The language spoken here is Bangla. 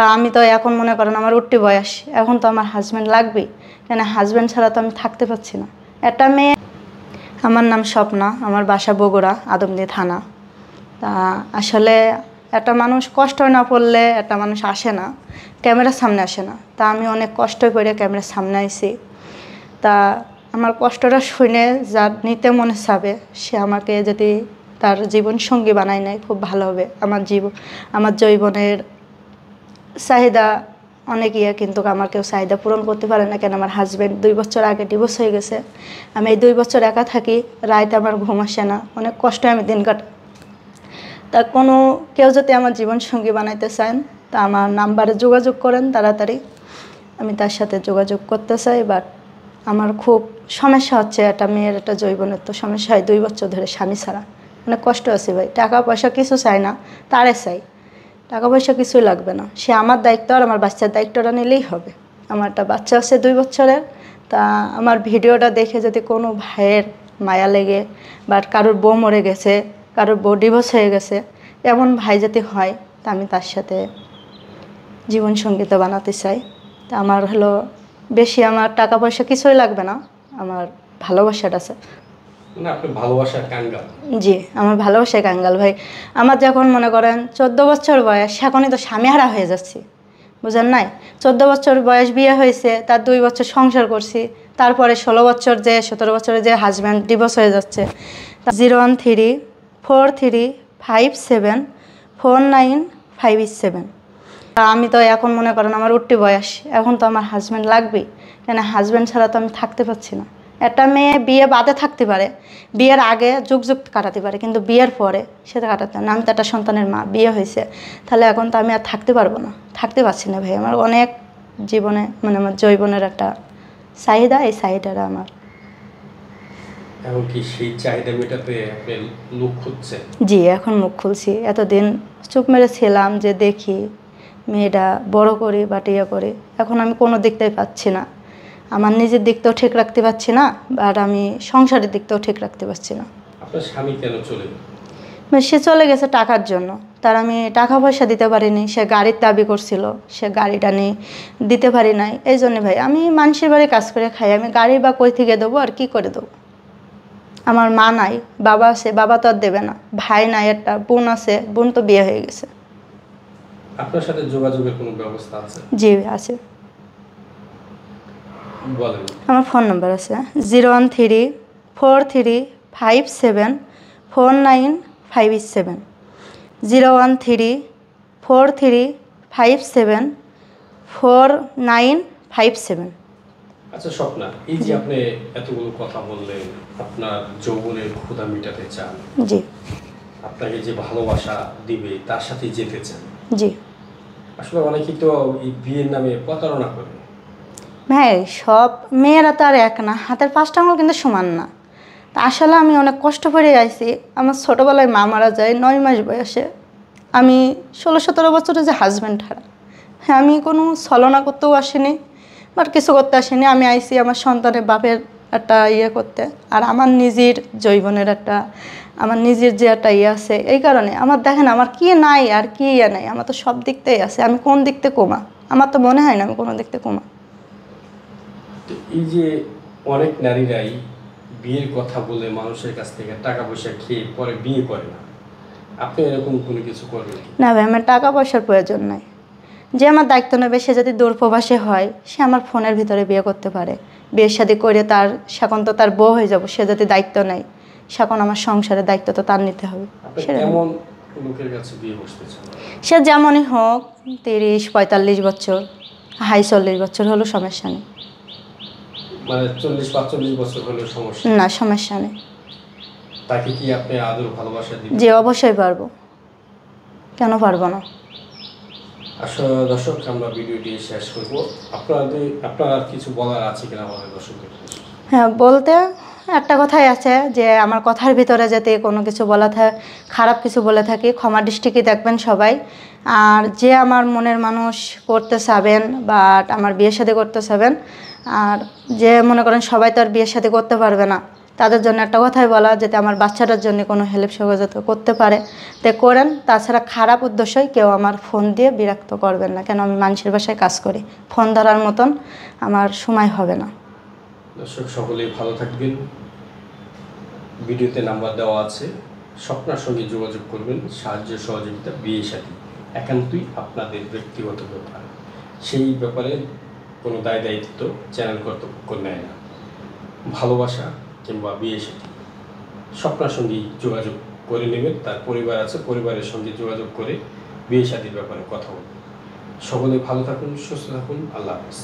আমি তো এখন মনে করেন আমার উঠতি বয়স, এখন তো আমার হাজব্যান্ড লাগবেই, কেন হাজব্যান্ড ছাড়া তো আমি থাকতে পারছি না। একটা মেয়ে, আমার নাম স্বপ্না, আমার বাসা বগুড়া আদমদী থানা। তা আসলে একটা মানুষ কষ্ট না পড়লে একটা মানুষ আসে না, ক্যামেরার সামনে আসে না। তা আমি অনেক কষ্ট করে ক্যামেরার সামনে আইছি। তা আমার কষ্টটা শুনে যার নিতে মনে চাবে সে আমাকে যদি তার জীবনসঙ্গী বানায় নেয় খুব ভালো হবে। আমার যৌবনের চাহিদা অনেক কিন্তু আমার কেউ চাহিদা পূরণ করতে পারে না। কেন আমার হাজব্যান্ড 2 বছর আগে ডিভোর্স হয়ে গেছে। আমি এই 2 বছর একা থাকি, রাতে আমার ঘুম আসে না, অনেক কষ্টে আমি দিন কাটাই। তা কেউ যদি আমার জীবনসঙ্গী বানাইতে চান তা আমার নাম্বারে যোগাযোগ করেন তাড়াতাড়ি, আমি তার সাথে যোগাযোগ করতে চাই। বাট আমার খুব সমস্যা হচ্ছে, একটা মেয়ের একটা যৌবনের তো সমস্যা হয় 2 বছর ধরে স্বামী ছাড়া। অনেক কষ্ট আছে ভাই, টাকা পয়সা কিছু চাই না, তারে চাই। টাকা পয়সা কিছুই লাগবে না, সে আমার দায়িত্ব আর আমার বাচ্চার দায়িত্বটা নিলেই হবে। আমার একটা বাচ্চা আছে 2 বছরের। তা আমার ভিডিওটা দেখে যদি কোনো ভাইয়ের মায়া লেগে বা কারোর বউ মরে গেছে, কারোর বউ ডিভোর্স হয়ে গেছে, এমন ভাই যদি হয় তা আমি তার সাথে জীবনসঙ্গীত বানাতে চাই। তা আমার বেশি আমার টাকা পয়সা কিছুই লাগবে না, আমার ভালোবাসাটা আছে। জি, আমার ভালোবাসায় কাঙ্গাল ভাই। আমার যখন মনে করেন 14 বছর বয়স, এখনই তো স্বামীহারা হয়ে যাচ্ছি, বুঝেন নাই? 14 বছর বয়স বিয়ে হয়েছে, তার 2 বছর সংসার করছি, তারপরে 16 বছর 17 বছরে যে হাজব্যান্ড ডিভোর্স হয়ে যাচ্ছে। 01343574957। আমি তো এখন মনে করেন আমার উঠতি বয়স, এখন তো আমার হাজব্যান্ড লাগবেই, কেন হাজব্যান্ড ছাড়া তো আমি থাকতে পারছি না। একটা মেয়ে বিয়ে বাদে থাকতে পারে, বিয়ের আগে যুগ কাটাতে পারে, কিন্তু বিয়ের পরে সেটা কাটাতে না। আমি তো একটা সন্তানের মা, বিয়ে হয়েছে, তাহলে এখন তো আমি আর থাকতে পারবো না, থাকতে পারছি না ভাই। আমার অনেক জীবনে আমার যৌবনের একটা চাহিদা, এই চাহিদাটা আমার। এখন কি সেই চাহিদা মেটাতে আপনি মুখ খুঁজছেন? জি, এখন মুখ খুলছি। এতদিন চুপ মেরে ছিলাম যে দেখি মেয়েটা বড় করি বা টিয়া করি, এখন আমি কোনো দিকটাই পাচ্ছি না। আমার নিজের দিকটাও ঠিক রাখতে পারছি না, আর আমি সংসারের দিকটাও ঠিক রাখতে পারছি না। আপনার স্বামী কেন চলে গেল? সে চলে গেছে টাকার জন্য, তার আমি টাকা পয়সা দিতে পারিনি। সে গাড়ির দাবি করছিল, সে গাড়িটা নিয়ে দিতে পারি নাই। এই জন্যে ভাই আমি মানুষের বাড়ি কাজ করে খাই, আমি গাড়ি বা কই থেকে দেবো আর কি করে দেবো? আমার মা নাই, বাবা আছে, বাবা তো আর দেবে না। ভাই নাই, একটা বোন আছে, বোন তো বিয়ে হয়ে গেছে। আপনার সাথে যোগাযোগের কোনো ব্যবস্থা আছে? জি আছে, বলেন। আমার ফোন নাম্বার আছে 01343574957। 01343574957। আচ্ছা স্বপ্না, এই যে আপনি এতগুলো কথা বললেন, আপনার যৌবনের ক্ষুধা মেটাতে চান, জি, আপনাকে যে ভালোবাসা দিবে তার সাথে যেতে চান, জি। আসলে অনেকেই তো এই বিয়ের নামে প্রতারণা করে। ভাই সব মেয়েরা তো আর এক না, হাতের 5টা আঙুল কিন্তু সমান না। তা আসলে আমি অনেক কষ্ট করে আইছি। আমার ছোটোবেলায় মা মারা যায় 9 মাস বয়সে। আমি 16-17 বছরে যে হাজব্যান্ড হারা। হ্যাঁ, আমি কোনো ছলনা করতেও আসিনি, বাট কিছু করতে আসিনি। আমি আইছি আমার সন্তানের বাপের একটা করতে, আর আমার নিজের যৌবনের আমার নিজের যে একটা আছে। এই কারণে আমার দেখেন আমার কি নাই আর কি নাই, আমার তো সব দিকতেই আছে। আমি কোন দিকতে কমা? আমার তো মনে হয় না আমি কোনো দিকতে কমা। এই যে অনেক নারীরাই বিয়ের কথা বলে মানুষের কাছ থেকে টাকা পয়সা খেয়ে পরে বিয়ে করে না, আপনি এরকম কোনো কিছু করবেন না ভাই, আমার টাকা পয়সার প্রয়োজন নাই। যে আমার দায়িত্ব নেবে সে যদি দূর প্রবাসে হয়, সে আমার ফোনের ভিতরে বিয়ে করতে পারে। বিয়ের শাদী করে তার সেখন তো তার বউ হয়ে যাব। সে যদি দায়িত্ব নেয়, সেখন আমার সংসারের দায়িত্ব তো তার নিতে হবে। সে যেমনই হোক, 30-45 বছর, হাই 40 বছর হলেও সমস্যা নেই। মানে 40-45 বছর হলেও সমস্যা না, সমস্যা নেই। তাকে কি আপনি আদর ভালোবাসা দিবেন? জি, অবশ্যই পারবো, কেন পারবো না। আসলে দর্শক, আমরা ভিডিওটি শেষ করব। আপনার কিছু বলার আছে কিনা আমাদের দর্শকদের? হ্যাঁ, বলতে একটা কথাই আছে যে আমার কথার ভিতরে যাতে কোনো কিছু খারাপ কিছু বলে থাকি, ক্ষমা দৃষ্টিকে দেখবেন সবাই। আর যে আমার মনের মানুষ করতে চাবেন বা আমার বিয়ের সাথে করতে চাবেন, আর যে মনে করেন সবাই তো আর বিয়ের সাথে করতে পারবে না, তাদের জন্য একটা কথাই বলা, যাতে আমার বাচ্চাটার জন্য কোনো হেল্প সহযোগিতা করতে পারে তে করেন। তাছাড়া খারাপ উদ্দেশ্যই কেউ আমার ফোন দিয়ে বিরক্ত করবেন না, কেন আমি মানুষের বাসায় কাজ করি, ফোন ধরার মতন আমার সময় হবে না। দর্শক সকলেই ভালো থাকবেন। ভিডিওতে নাম্বার দেওয়া আছে, স্বপ্নার সঙ্গে যোগাযোগ করবেন। সাহায্য সহযোগিতা, বিয়ে শাদী একান্তই আপনাদের ব্যক্তিগত ব্যাপার, সেই ব্যাপারে কোনো দায় দায়িত্ব চ্যানেল কর্তৃপক্ষ নেয় না। ভালোবাসা কিংবা বিয়ে শাদী স্বপ্নার সঙ্গেই যোগাযোগ করে নেবেন। তার পরিবার আছে, পরিবারের সঙ্গে যোগাযোগ করে বিয়ে শাদীর ব্যাপারে কথা বলবেন। সকলে ভালো থাকুন, সুস্থ থাকুন। আল্লাহ হাফেজ।